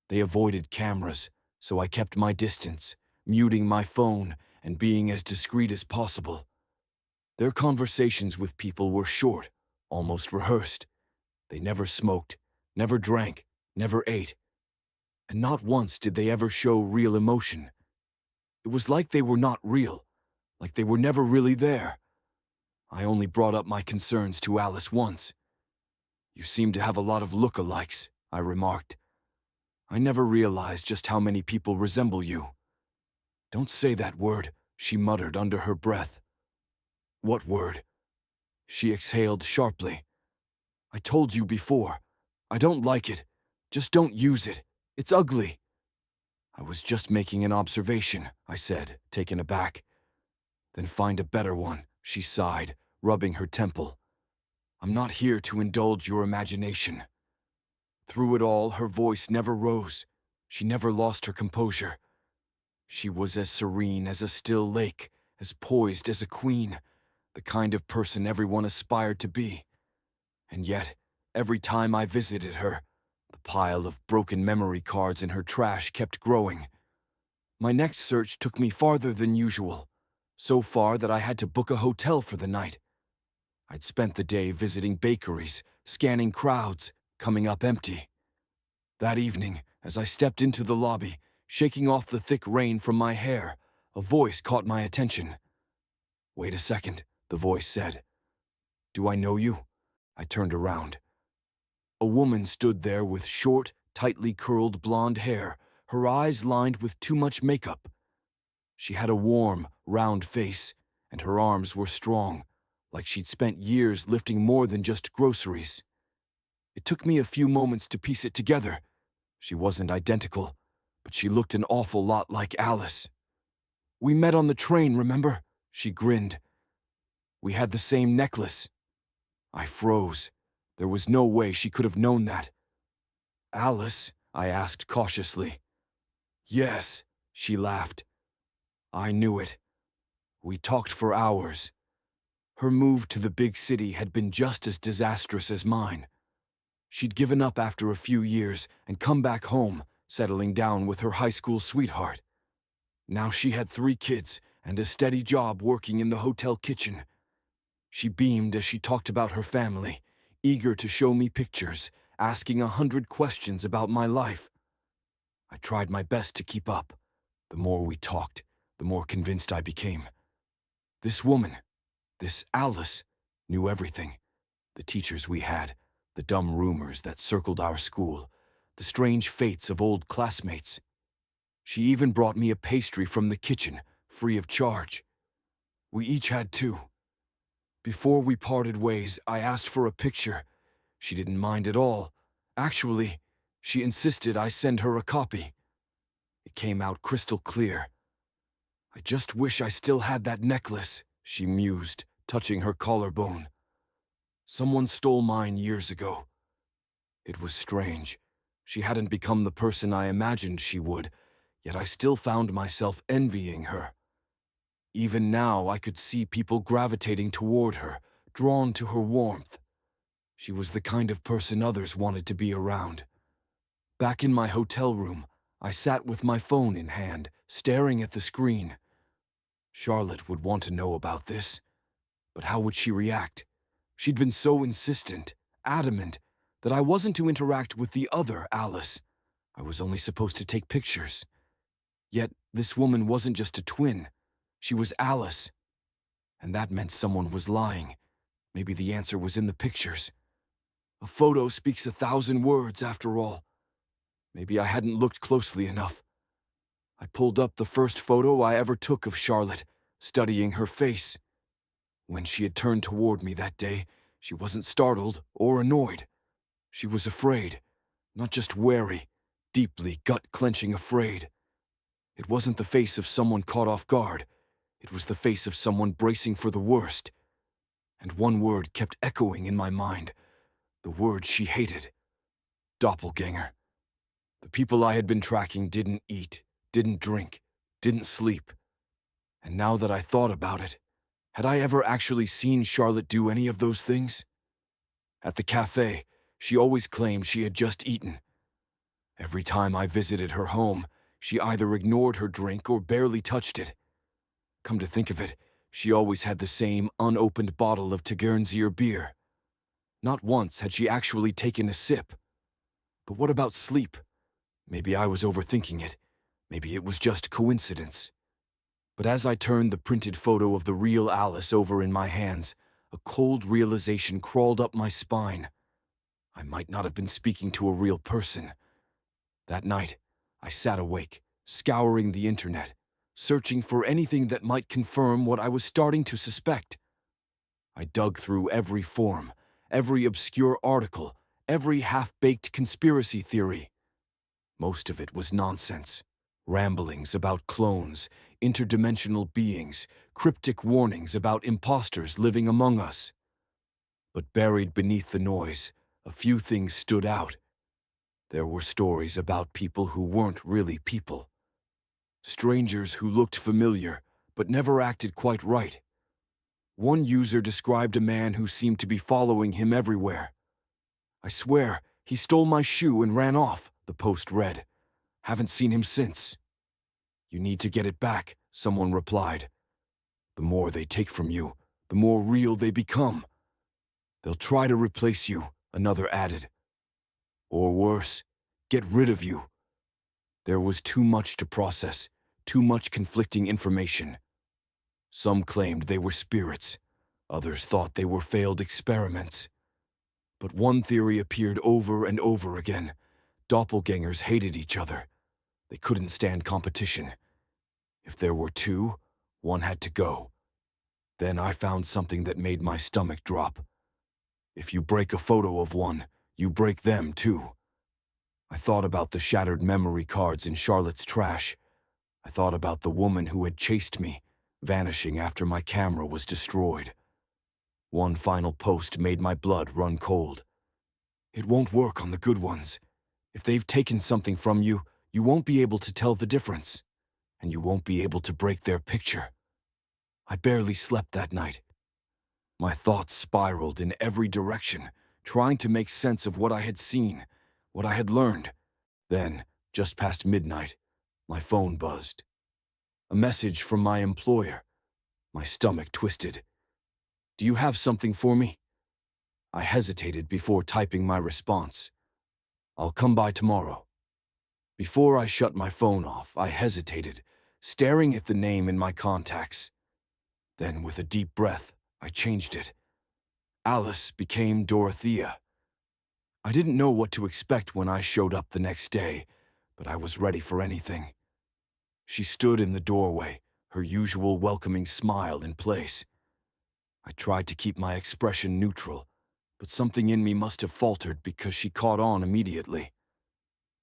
They avoided cameras, so I kept my distance, muting my phone and being as discreet as possible. Their conversations with people were short, almost rehearsed. They never smoked, never drank, never ate. And not once did they ever show real emotion. It was like they were not real, like they were never really there. I only brought up my concerns to Alice once. You seem to have a lot of lookalikes, I remarked. I never realized just how many people resemble you. Don't say that word, she muttered under her breath. What word? She exhaled sharply. I told you before. I don't like it. Just don't use it. It's ugly. I was just making an observation, I said, taken aback. Then find a better one, she sighed, rubbing her temple. I'm not here to indulge your imagination. Through it all, her voice never rose. She never lost her composure. She was as serene as a still lake, as poised as a queen, the kind of person everyone aspired to be. And yet, every time I visited her, the pile of broken memory cards in her trash kept growing. My next search took me farther than usual, so far that I had to book a hotel for the night. I'd spent the day visiting bakeries, scanning crowds, coming up empty. That evening, as I stepped into the lobby, shaking off the thick rain from my hair, a voice caught my attention. Wait a second, the voice said. Do I know you? I turned around. A woman stood there with short, tightly curled blonde hair, her eyes lined with too much makeup. She had a warm, round face, and her arms were strong, like she'd spent years lifting more than just groceries. It took me a few moments to piece it together. She wasn't identical, but she looked an awful lot like Alice. We met on the train, remember? She grinned. We had the same necklace. I froze. There was no way she could have known that. Alice? I asked cautiously. Yes, she laughed. I knew it. We talked for hours. Her move to the big city had been just as disastrous as mine. She'd given up after a few years and come back home, settling down with her high school sweetheart. Now she had 3 kids and a steady job working in the hotel kitchen. She beamed as she talked about her family, eager to show me pictures, asking 100 questions about my life. I tried my best to keep up. The more we talked, the more convinced I became. This woman, this Alice, knew everything. The teachers we had, the dumb rumors that circled our school, the strange fates of old classmates. She even brought me a pastry from the kitchen, free of charge. We each had 2. Before we parted ways, I asked for a picture. She didn't mind at all. Actually, she insisted I send her a copy. It came out crystal clear. I just wish I still had that necklace, she mused, touching her collarbone. Someone stole mine years ago. It was strange. She hadn't become the person I imagined she would, yet I still found myself envying her. Even now, I could see people gravitating toward her, drawn to her warmth. She was the kind of person others wanted to be around. Back in my hotel room, I sat with my phone in hand, staring at the screen. Charlotte would want to know about this. But how would she react? She'd been so insistent, adamant, that I wasn't to interact with the other Alice. I was only supposed to take pictures. Yet this woman wasn't just a twin. She was Alice. And that meant someone was lying. Maybe the answer was in the pictures. A photo speaks 1,000 words, after all. Maybe I hadn't looked closely enough. I pulled up the first photo I ever took of Charlotte, studying her face. When she had turned toward me that day, she wasn't startled or annoyed. She was afraid, not just wary, deeply gut-clenching afraid. It wasn't the face of someone caught off guard. It was the face of someone bracing for the worst. And one word kept echoing in my mind, the word she hated. Doppelganger. The people I had been tracking didn't eat, didn't drink, didn't sleep. And now that I thought about it, had I ever actually seen Charlotte do any of those things? At the cafe, she always claimed she had just eaten. Every time I visited her home, she either ignored her drink or barely touched it. Come to think of it, she always had the same unopened bottle of Tegernseer beer. Not once had she actually taken a sip. But what about sleep? Maybe I was overthinking it. Maybe it was just coincidence. But as I turned the printed photo of the real Alice over in my hands, A cold realization crawled up my spine. I might not have been speaking to a real person. That night, I sat awake, scouring the internet, searching for anything that might confirm what I was starting to suspect. I dug through every forum, every obscure article, every half-baked conspiracy theory. Most of it was nonsense. Ramblings about clones, interdimensional beings, cryptic warnings about imposters living among us. But buried beneath the noise, a few things stood out. There were stories about people who weren't really people. Strangers who looked familiar, but never acted quite right. One user described a man who seemed to be following him everywhere. "I swear, he stole my shoe and ran off," the post read. "Haven't seen him since." "You need to get it back," someone replied. "The more they take from you, the more real they become." "They'll try to replace you," another added. "Or worse, get rid of you." There was too much to process, too much conflicting information. Some claimed they were spirits, others thought they were failed experiments. But one theory appeared over and over again. Doppelgängers hated each other. They couldn't stand competition. If there were two, one had to go. Then I found something that made my stomach drop. If you break a photo of one, you break them too. I thought about the shattered memory cards in Charlotte's trash. I thought about the woman who had chased me, vanishing after my camera was destroyed. One final post made my blood run cold. "It won't work on the good ones. If they've taken something from you, you won't be able to tell the difference, and you won't be able to break their picture." I barely slept that night. My thoughts spiraled in every direction, trying to make sense of what I had seen, what I had learned. Then, just past midnight, my phone buzzed. A message from my employer. My stomach twisted. "Do you have something for me?" I hesitated before typing my response. "I'll come by tomorrow." Before I shut my phone off, I hesitated, staring at the name in my contacts. Then, with a deep breath, I changed it. Alice became Dorothea. I didn't know what to expect when I showed up the next day, but I was ready for anything. She stood in the doorway, her usual welcoming smile in place. I tried to keep my expression neutral, but something in me must have faltered because she caught on immediately.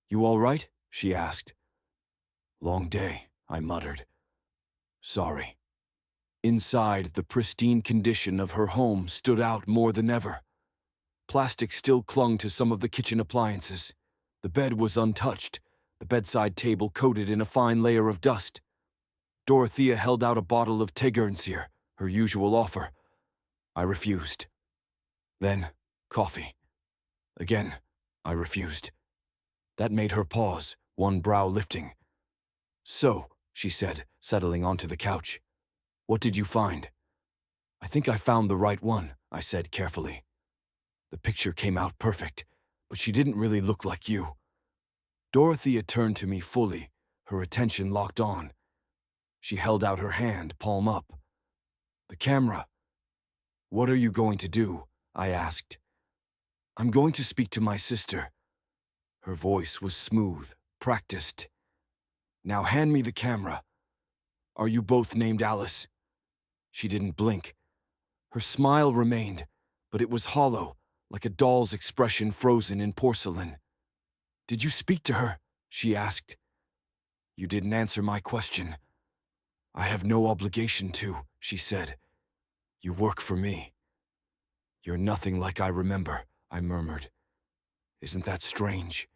"You all right?" she asked. "Long day," I muttered. "Sorry." Inside, the pristine condition of her home stood out more than ever. Plastic still clung to some of the kitchen appliances. The bed was untouched, the bedside table coated in a fine layer of dust. Dorothea held out a bottle of Tegernseer, her usual offer. I refused. Then, coffee. Again, I refused. That made her pause, one brow lifting. "So," she said, settling onto the couch, "what did you find?" "I think I found the right one," I said carefully. "The picture came out perfect, but she didn't really look like you." Dorothea turned to me fully, her attention locked on. She held out her hand, palm up. "The camera." "What are you going to do?" I asked. "I'm going to speak to my sister." Her voice was smooth, practiced. "Now hand me the camera. Are you both named Alice?" She didn't blink. Her smile remained, but it was hollow, like a doll's expression frozen in porcelain. "Did you speak to her?" she asked. "You didn't answer my question." "I have no obligation to," she said. "You work for me." "You're nothing like I remember," I murmured. "Isn't that strange?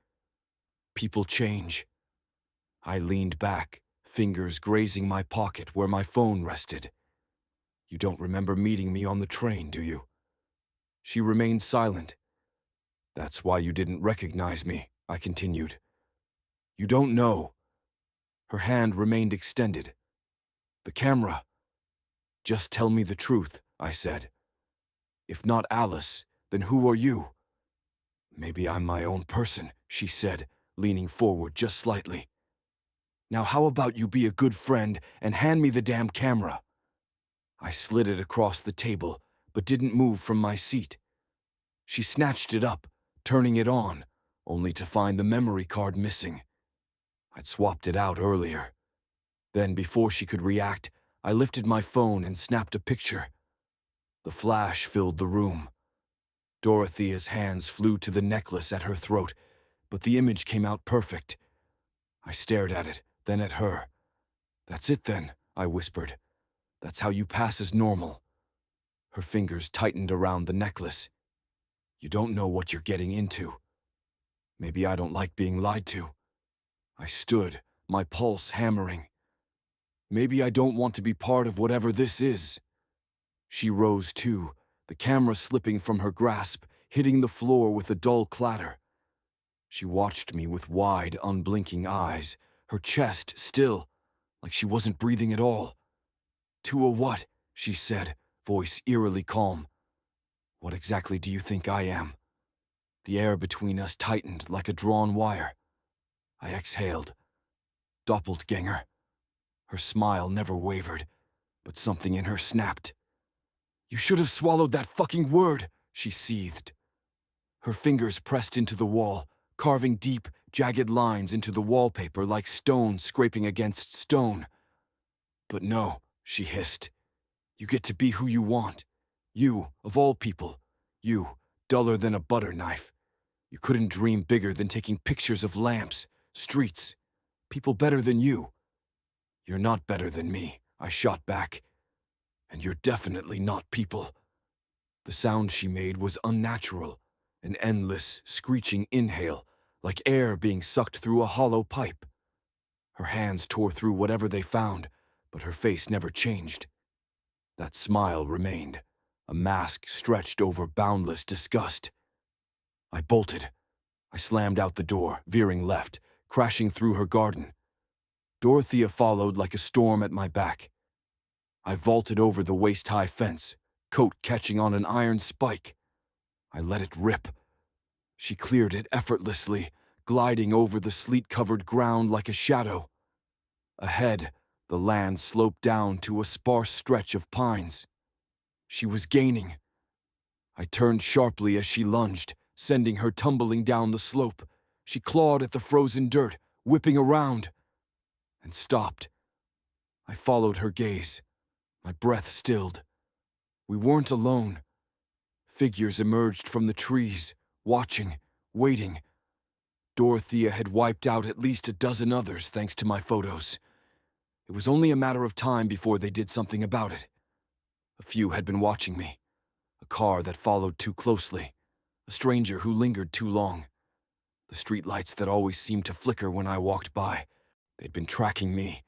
People change." I leaned back, fingers grazing my pocket where my phone rested. "You don't remember meeting me on the train, do you?" She remained silent. "That's why you didn't recognize me," I continued. "You don't know." Her hand remained extended. "The camera." "Just tell me the truth," I said. "If not Alice, then who are you?" "Maybe I'm my own person," she said, leaning forward just slightly. "Now how about you be a good friend and hand me the damn camera?" I slid it across the table, but didn't move from my seat. She snatched it up, turning it on, only to find the memory card missing. I'd swapped it out earlier. Then, before she could react, I lifted my phone and snapped a picture. The flash filled the room. Dorothea's hands flew to the necklace at her throat, but the image came out perfect. I stared at it, then at her. "That's it then," I whispered. "That's how you pass as normal." Her fingers tightened around the necklace. "You don't know what you're getting into." Maybe I don't like being lied to. I stood, my pulse hammering. Maybe I don't want to be part of whatever this is. She rose too, the camera slipping from her grasp, hitting the floor with a dull clatter. She watched me with wide, unblinking eyes, her chest still, like she wasn't breathing at all. "To a what?" she said, voice eerily calm. "What exactly do you think I am?" The air between us tightened like a drawn wire. I exhaled. "Doppelgänger." Her smile never wavered, but something in her snapped. "You should have swallowed that fucking word," she seethed. Her fingers pressed into the wall, carving deep, jagged lines into the wallpaper like stone scraping against stone. "But no," she hissed. "You get to be who you want. You, of all people. You, duller than a butter knife. You couldn't dream bigger than taking pictures of lamps, streets, people better than you." "You're not better than me," I shot back. "And you're definitely not people." The sound she made was unnatural, an endless, screeching inhale, like air being sucked through a hollow pipe. Her hands tore through whatever they found, but her face never changed. That smile remained, a mask stretched over boundless disgust. I bolted. I slammed out the door, veering left, crashing through her garden. Dorothea followed like a storm at my back. I vaulted over the waist-high fence, coat catching on an iron spike. I let it rip. She cleared it effortlessly, gliding over the sleet-covered ground like a shadow. Ahead, the land sloped down to a sparse stretch of pines. She was gaining. I turned sharply as she lunged, sending her tumbling down the slope. She clawed at the frozen dirt, whipping around, and stopped. I followed her gaze, my breath stilled. We weren't alone. Figures emerged from the trees, watching, waiting. Dorothea had wiped out at least a dozen others thanks to my photos. It was only a matter of time before they did something about it. A few had been watching me. A car that followed too closely. A stranger who lingered too long. The streetlights that always seemed to flicker when I walked by. They'd been tracking me,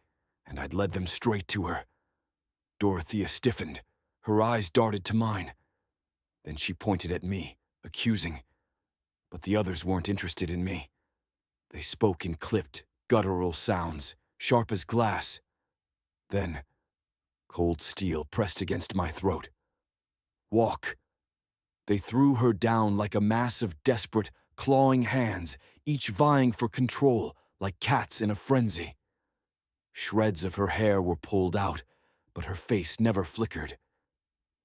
and I'd led them straight to her. Dorothea stiffened. Her eyes darted to mine. Then she pointed at me, accusing. But the others weren't interested in me. They spoke in clipped, guttural sounds, sharp as glass. Then, cold steel pressed against my throat. "Walk." They threw her down like a mass of desperate, clawing hands, each vying for control, like cats in a frenzy. Shreds of her hair were pulled out, but her face never flickered.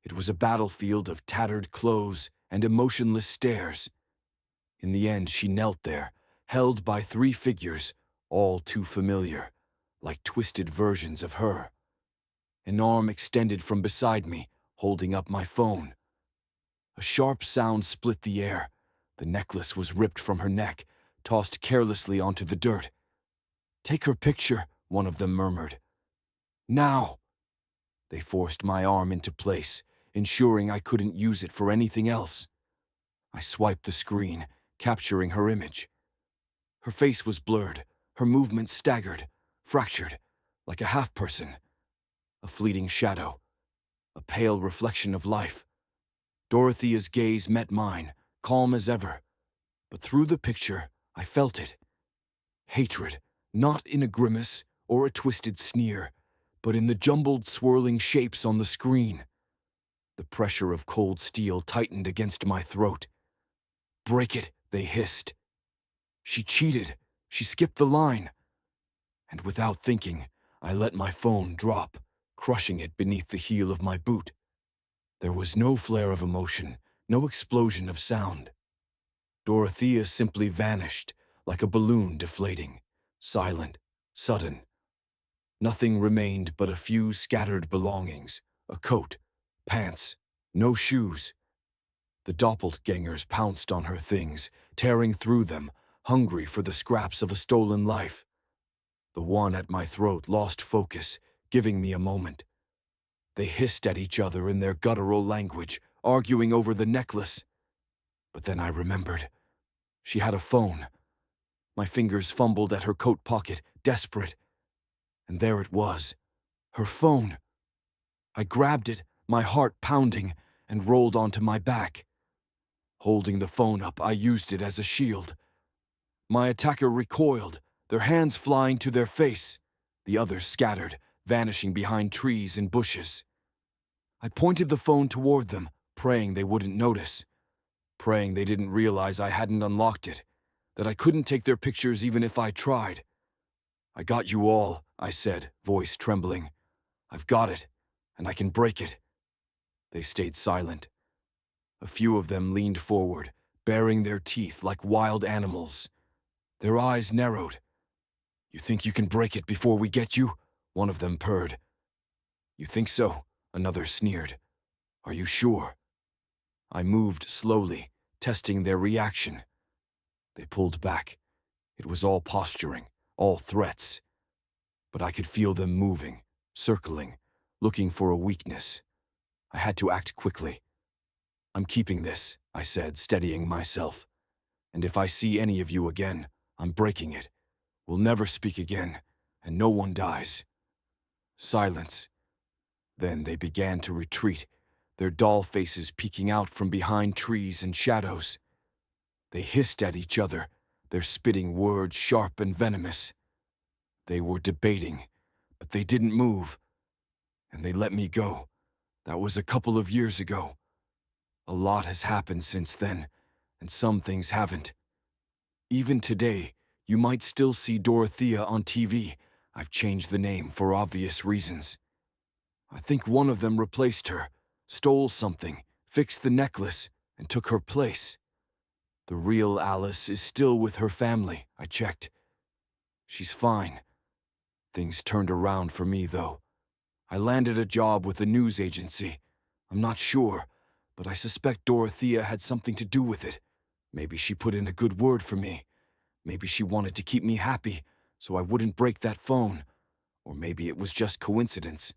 It was a battlefield of tattered clothes and emotionless stares. In the end, she knelt there, held by three figures, all too familiar, like twisted versions of her. An arm extended from beside me, holding up my phone. A sharp sound split the air. The necklace was ripped from her neck, tossed carelessly onto the dirt. "Take her picture," one of them murmured. "Now!" They forced my arm into place, ensuring I couldn't use it for anything else. I swiped the screen, capturing her image. Her face was blurred, her movements staggered, fractured, like a half-person. A fleeting shadow, a pale reflection of life. Dorothea's gaze met mine, calm as ever. But through the picture, I felt it. Hatred, not in a grimace or a twisted sneer, but in the jumbled, swirling shapes on the screen. The pressure of cold steel tightened against my throat. "Break it," they hissed. She cheated. She skipped the line. And without thinking, I let my phone drop, crushing it beneath the heel of my boot. There was no flare of emotion, no explosion of sound. Dorothea simply vanished, like a balloon deflating, silent, sudden. Nothing remained but a few scattered belongings, a coat, pants, no shoes. The doppelgängers pounced on her things, tearing through them, hungry for the scraps of a stolen life. The one at my throat lost focus, giving me a moment. They hissed at each other in their guttural language, arguing over the necklace. But then I remembered. She had a phone. My fingers fumbled at her coat pocket, desperate. And there it was, her phone. I grabbed it, my heart pounding, and rolled onto my back. Holding the phone up, I used it as a shield. My attacker recoiled, their hands flying to their face. The others scattered, vanishing behind trees and bushes. I pointed the phone toward them, praying they wouldn't notice. Praying they didn't realize I hadn't unlocked it, that I couldn't take their pictures even if I tried. "I got you all," I said, voice trembling. "I've got it, and I can break it." They stayed silent. A few of them leaned forward, baring their teeth like wild animals. Their eyes narrowed. "You think you can break it before we get you?" One of them purred. "You think so?" Another sneered. "Are you sure?" I moved slowly, testing their reaction. They pulled back. It was all posturing, all threats. But I could feel them moving, circling, looking for a weakness. I had to act quickly. "I'm keeping this," I said, steadying myself. "And if I see any of you again, I'm breaking it. We'll never speak again, and no one dies." Silence. Then they began to retreat, their doll faces peeking out from behind trees and shadows. They hissed at each other, their spitting words sharp and venomous. They were debating, but they didn't move. And they let me go. That was a couple of years ago. A lot has happened since then, and some things haven't. Even today, you might still see Dorothea on TV. I've changed the name for obvious reasons. I think one of them replaced her, stole something, fixed the necklace, and took her place. The real Alice is still with her family, I checked. She's fine. Things turned around for me, though. I landed a job with a news agency. I'm not sure, but I suspect Dorothea had something to do with it. Maybe she put in a good word for me. Maybe she wanted to keep me happy, so I wouldn't break that phone. Or maybe it was just coincidence.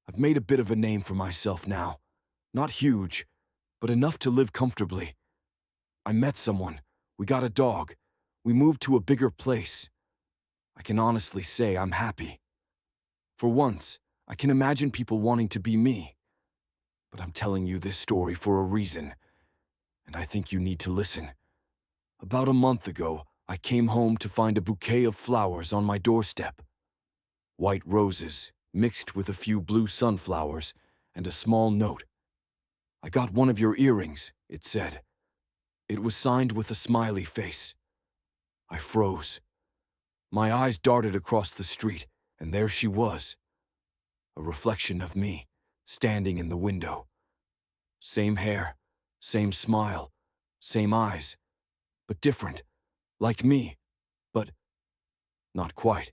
I've made a bit of a name for myself now. Not huge, but enough to live comfortably. I met someone. We got a dog. We moved to a bigger place. I can honestly say I'm happy. For once, I can imagine people wanting to be me. But I'm telling you this story for a reason, and I think you need to listen. About a month ago, I came home to find a bouquet of flowers on my doorstep. White roses, mixed with a few blue sunflowers, and a small note. "I got one of your earrings," it said. It was signed with a smiley face. I froze. My eyes darted across the street, and there she was. A reflection of me, standing in the window. Same hair, same smile, same eyes, but different. Like me, but not quite.